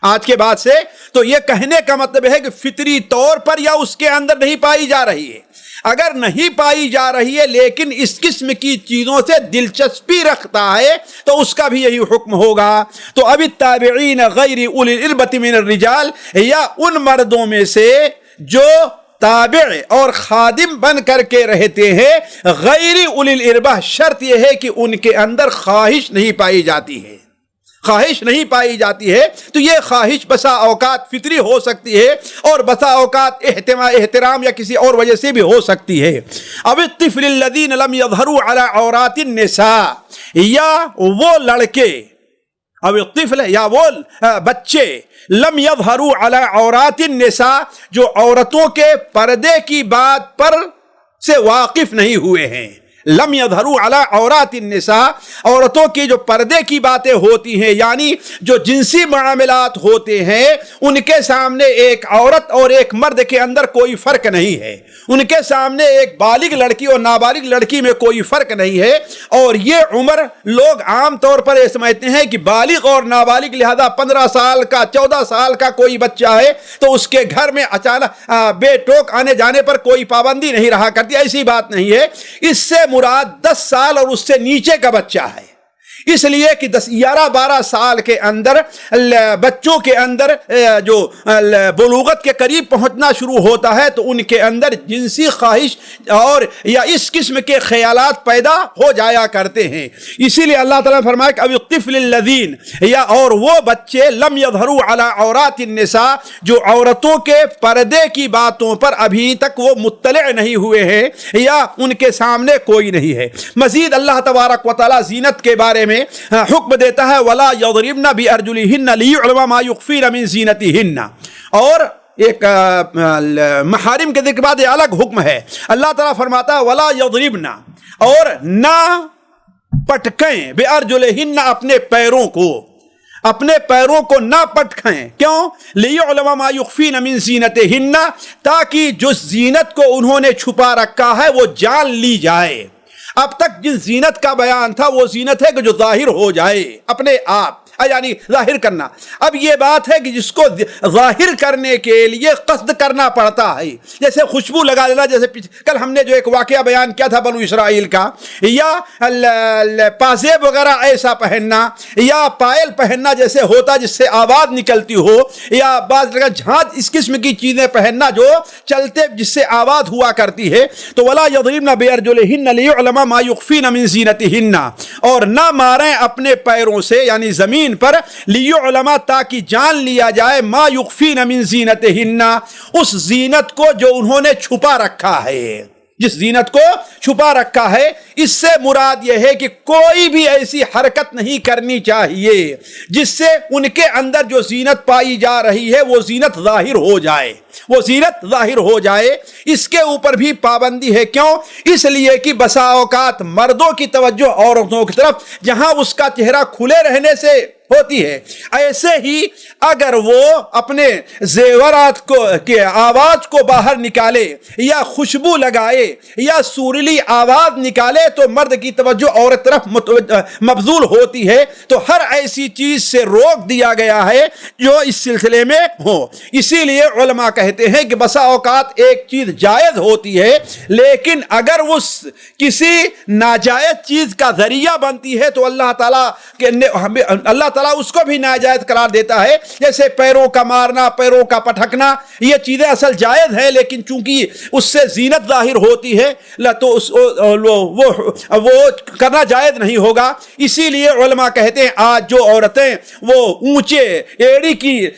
آج کے بعد سے۔ تو یہ کہنے کا مطلب ہے کہ فطری طور پر یا اس کے اندر نہیں پائی جا رہی ہے، اگر نہیں پائی جا رہی ہے لیکن اس قسم کی چیزوں سے دلچسپی رکھتا ہے تو اس کا بھی یہی حکم ہوگا۔ تو اب التابعین غیر اولی الاربۃ من الرجال، یا ان مردوں میں سے جو تابع اور خادم بن کر کے رہتے ہیں، غیر اولی الاربہ، شرط یہ ہے کہ ان کے اندر خواہش نہیں پائی جاتی ہے، خواہش نہیں پائی جاتی ہے۔ تو یہ خواہش بسا اوقات فطری ہو سکتی ہے اور بسا اوقات احترام یا کسی اور وجہ سے بھی ہو سکتی ہے۔ اب الطفل الذین لم یظہروا علی عورات النساء، یا وہ لڑکے، اب الطفل یا وہ بچے، لم یظہروا علی عورات النساء، جو عورتوں کے پردے کی بات پر سے واقف نہیں ہوئے ہیں۔ لم یظہروا علی عورات النساء، عورتوں کی جو پردے کی باتیں ہوتی ہیں، یعنی جو جنسی معاملات ہوتے ہیں، ان کے سامنے ایک عورت اور ایک مرد کے اندر کوئی فرق نہیں ہے، ان کے سامنے ایک بالغ لڑکی اور نابالغ لڑکی میں کوئی فرق نہیں ہے۔ اور یہ عمر لوگ عام طور پر یہ سمجھتے ہیں کہ بالغ اور نابالغ، لہذا 15 سال کا 14 سال کا کوئی بچہ ہے تو اس کے گھر میں اچانک بے ٹوک آنے جانے پر کوئی پابندی نہیں رہا کرتی، ایسی بات نہیں ہے۔ اس سے مراد 10 سال اور اس سے نیچے کا بچہ ہے، اس لیے کہ 11-12 سال کے اندر بچوں کے اندر جو بلوغت کے قریب پہنچنا شروع ہوتا ہے تو ان کے اندر جنسی خواہش اور یا اس قسم کے خیالات پیدا ہو جایا کرتے ہیں۔ اسی لیے اللہ تعالیٰ نے فرمایا کہ اب الطفل الذین، یا اور وہ بچے، لم یظہروا علی عورات النساء، جو عورتوں کے پردے کی باتوں پر ابھی تک وہ مطلع نہیں ہوئے ہیں یا ان کے سامنے کوئی نہیں ہے۔ مزید اللہ تبارک و تعالیٰ زینت کے بارے میں حکم دیتا ہے، وَلَا يَضْرِبْنَ بِأَرْجُلِهِنَّ لِيُعْلَمَ مَا يُخْفِينَ مِن زِينَتِهِنَّ، اور ایک محارم کے ذکر بعد الگ حکم ہے۔ اللہ تعالیٰ فرماتا ہے وَلَا يَضْرِبْنَ، اور نہ پٹکیں، بِأَرْجُلِهِنَّ، اپنے پیروں کو، اپنے پیروں کو نہ پٹکیں، کیوں؟ لِيُعْلَمَ مَا يُخْفِينَ مِن زِينَتِهِنَّ، تاکہ جو زینت کو انہوں نے چھپا رکھا ہے وہ جان لی جائے۔ اب تک جن زینت کا بیان تھا وہ زینت ہے کہ جو ظاہر ہو جائے اپنے آپ، یعنی ظاہر کرنا. اب یہ بات ہے کہ جس کو ظاہر کرنے کے لیے قصد کرنا پڑتا ہے، جیسے خوشبو لگا لینا، جیسے کل ہم نے جو ایک واقعہ بیان کیا تھا بنو اسرائیل کا، یا پازیب وغیرہ ایسا پہننا، یا پائل پہننا جیسے ہوتا جس سے آواز نکلتی ہو، یا بعض جگہ جھانج اس قسم کی چیزیں پہننا جو چلتے جس سے آواز ہوا کرتی ہے. تو ولا یضربن بارجلہن لیعلم ما یخفین من زینتہن، اور نہ ماریں اپنے پیروں سے یعنی زمین پر، لیعلم تاکہ جان لیا جائے، ما یخفین من زینتہن اس زینت کو جو انہوں نے چھپا رکھا ہے، جس زینت کو چھپا رکھا ہے. اس سے مراد یہ ہے کہ کوئی بھی ایسی حرکت نہیں کرنی چاہیے جس سے ان کے اندر جو زینت پائی جا رہی ہے وہ زینت ظاہر ہو جائے، وہ زینت ظاہر ہو جائے. اس کے اوپر بھی پابندی ہے. کیوں؟ اس لیے کہ بسا اوقات مردوں کی توجہ عورتوں کی طرف جہاں اس کا چہرہ کھلے رہنے سے ہوتی ہے، ایسے ہی اگر وہ اپنے زیورات کو کے آواز کو باہر نکالے یا خوشبو لگائے یا سریلی آواز نکالے تو مرد کی توجہ عورت طرف مبذول ہوتی ہے. تو ہر ایسی چیز سے روک دیا گیا ہے جو اس سلسلے میں ہو. اسی لیے علماء کہتے ہیں کہ بسا اوقات ایک چیز جائز ہوتی ہے، لیکن اگر وہ کسی ناجائز چیز کا ذریعہ بنتی ہے تو اللہ تعالیٰ اس کو بھی ناجائز قرار دیتا ہے. جیسے پیروں کا مارنا، پیروں کا پٹکنا، یہ چیزیں اصل جائز ہے، لیکن چونکہ اس سے زینت ظاہر ہوتی ہے تو وہ کرنا جائز نہیں ہوگا. اسی لیے علماء کہتے ہیں آج جو عورتیں وہ اونچے ایڑی کی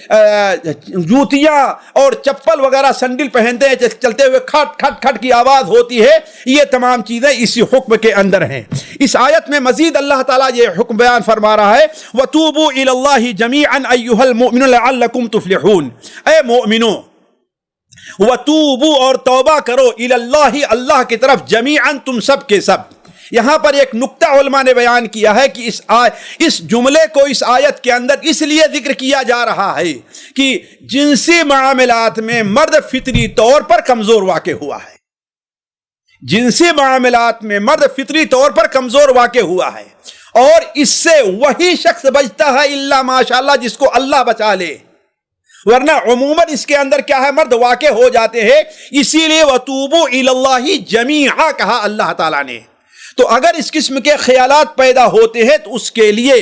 جوتیاں اور چپل وغیرہ سینڈل پہنتے ہیں، چلتے ہوئے کھٹ کھٹ کھٹ کی آواز ہوتی ہے، یہ تمام چیزیں اسی حکم کے اندر ہیں. اس آیت میں مزید اللہ تعالیٰ یہ حکم بیان فرما رہا ہے وَتُوبُوا إِلَى اللَّهِ جَمِيعًا أَيُّهَا الْمُؤْمِنُونَ لَعَلَّكُمْ تُفْلِحُونَ. اے مومنوں، وَتُوبُوا اور توبہ کرو، إِلَى اللَّهِ اللہ کی طرف، جمیعاً تم سب کے سب. یہاں پر ایک نکتہ علماء نے بیان کیا ہے کہ اس جملے کو اس آیت کے اندر اس لیے ذکر کیا جا رہا ہے کہ جنسی معاملات میں مرد فطری طور پر کمزور واقع ہوا ہے. جنسی معاملات میں مرد فطری طور پر کمزور واقع ہوا ہے، اور اس سے وہی شخص بچتا ہے الا ماشاءاللہ جس کو اللہ بچا لے، ورنہ عموماً اس کے اندر کیا ہے مرد واقع ہو جاتے ہیں. اسی لیے وَتُوبُوا إِلَى اللَّهِ جَمِيعًا کہا اللہ تعالیٰ نے. تو اگر اس قسم کے خیالات پیدا ہوتے ہیں تو اس کے لیے،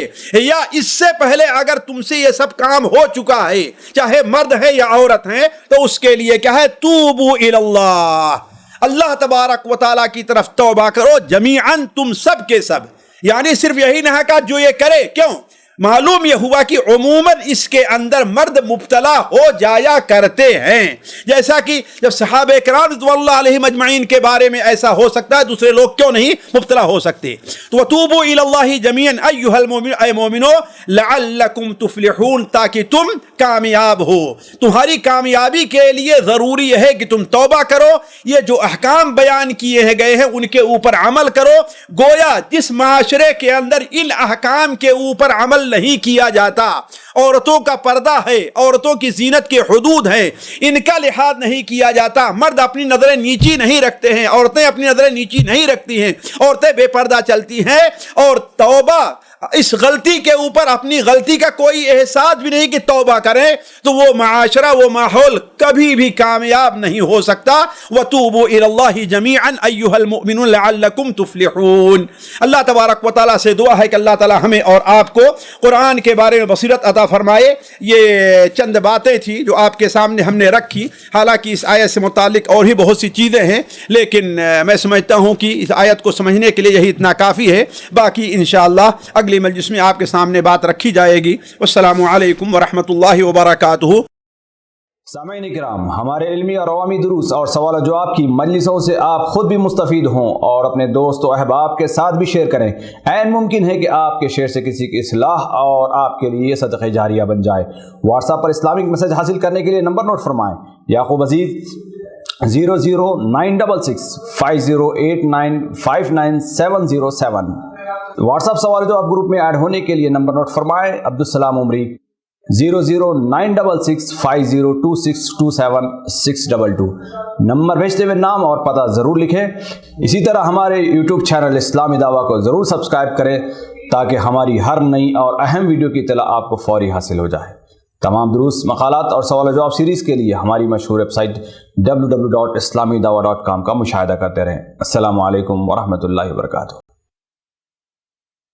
یا اس سے پہلے اگر تم سے یہ سب کام ہو چکا ہے چاہے مرد ہے یا عورت ہیں، تو اس کے لیے کیا ہے توبوا الی اللہ، اللہ تبارک و تعالیٰ کی طرف توبہ کرو، جمیعاً تم سب کے سب. یعنی صرف یہی نہ کہا جو یہ کرے. کیوں؟ معلوم یہ ہوا کہ عموماً اس کے اندر مرد مبتلا ہو جایا کرتے ہیں، جیسا کہ جب صحابہ کرام رضوان اللہ علیہم اجمعین کے بارے میں ایسا ہو سکتا ہے، دوسرے لوگ کیوں نہیں مبتلا ہو سکتے. تو وَتُوبُوا إِلَى اللَّهِ جَمِيعًا أَيُّهَا الْمُؤْمِنُونَ، اے مومنو، لَعَلَّكُمْ تُفْلِحُونَ، تاکہ تم کامیاب ہو. تمہاری کامیابی کے لیے ضروری ہے کہ تم توبہ کرو، یہ جو احکام بیان کیے گئے ہیں ان کے اوپر عمل کرو. گویا جس معاشرے کے اندر ان احکام کے اوپر عمل نہیں کیا جاتا، عورتوں کا پردہ ہے، عورتوں کی زینت کے حدود ہیں، ان کا لحاظ نہیں کیا جاتا، مرد اپنی نظریں نیچی نہیں رکھتے ہیں، عورتیں اپنی نظریں نیچی نہیں رکھتی ہیں، عورتیں بے پردہ چلتی ہیں، اور توبہ اس غلطی کے اوپر اپنی غلطی کا کوئی احساس بھی نہیں کہ توبہ کریں، تو وہ معاشرہ، وہ ماحول کبھی بھی کامیاب نہیں ہو سکتا. وَتُوبُوا إِلَى اللَّهِ جَمِيعًا أَيُّهَا الْمُؤْمِنُونَ لَعَلَّكُمْ تُفْلِحُونَ. اللہ تبارک و تعالیٰ سے دعا ہے کہ اللہ تعالیٰ ہمیں اور آپ کو قرآن کے بارے میں بصیرت عطا فرمائے. یہ چند باتیں تھیں جو آپ کے سامنے ہم نے رکھی، حالانکہ اس آیت سے متعلق اور بھی بہت سی چیزیں ہیں، لیکن میں سمجھتا ہوں کہ اس آیت کو سمجھنے کے لیے یہی اتنا کافی ہے. باقی انشاءاللہ اگلی مجلس میں آپ کے سامنے بات رکھی جائے گی. والسلام علیکم ورحمۃ اللہ وبرکاتہ. سامعین کرام، ہمارے علمی اور عوامی دروس اور سوال و جواب کی مجلسوں سے آپ خود بھی مستفید ہوں اور اپنے دوست و احباب کے ساتھ بھی شیئر کریں. عین ممکن ہے کہ آپ کے شیئر سے کسی کی اصلاح اور آپ کے لیے صدقہ جاریہ بن جائے. واٹس ایپ پر اسلامک میسج حاصل کرنے کے لیے نمبر نوٹ فرمائیں: یعقوب عزیز 00966 5089597707. واٹس ایپ سوال جو آپ گروپ میں ایڈ ہونے کے لیے نمبر نوٹ فرمائیں: عبدالسلام عمری 00966 502627 نمبر بھیجتے ہوئے نام اور پتہ ضرور لکھیں. اسی طرح ہمارے یوٹیوب چینل اسلامی دعویٰ کو ضرور سبسکرائب کریں تاکہ ہماری ہر نئی اور اہم ویڈیو کی اطلاع آپ کو فوری حاصل ہو جائے۔ تمام دروس، مقالات اور سوال و جواب سیریز کے لیے ہماری مشہور ویب سائٹ www.islamidawah.com کا مشاہدہ کرتے رہیں۔ السلام علیکم ورحمۃ اللہ وبرکاتہ۔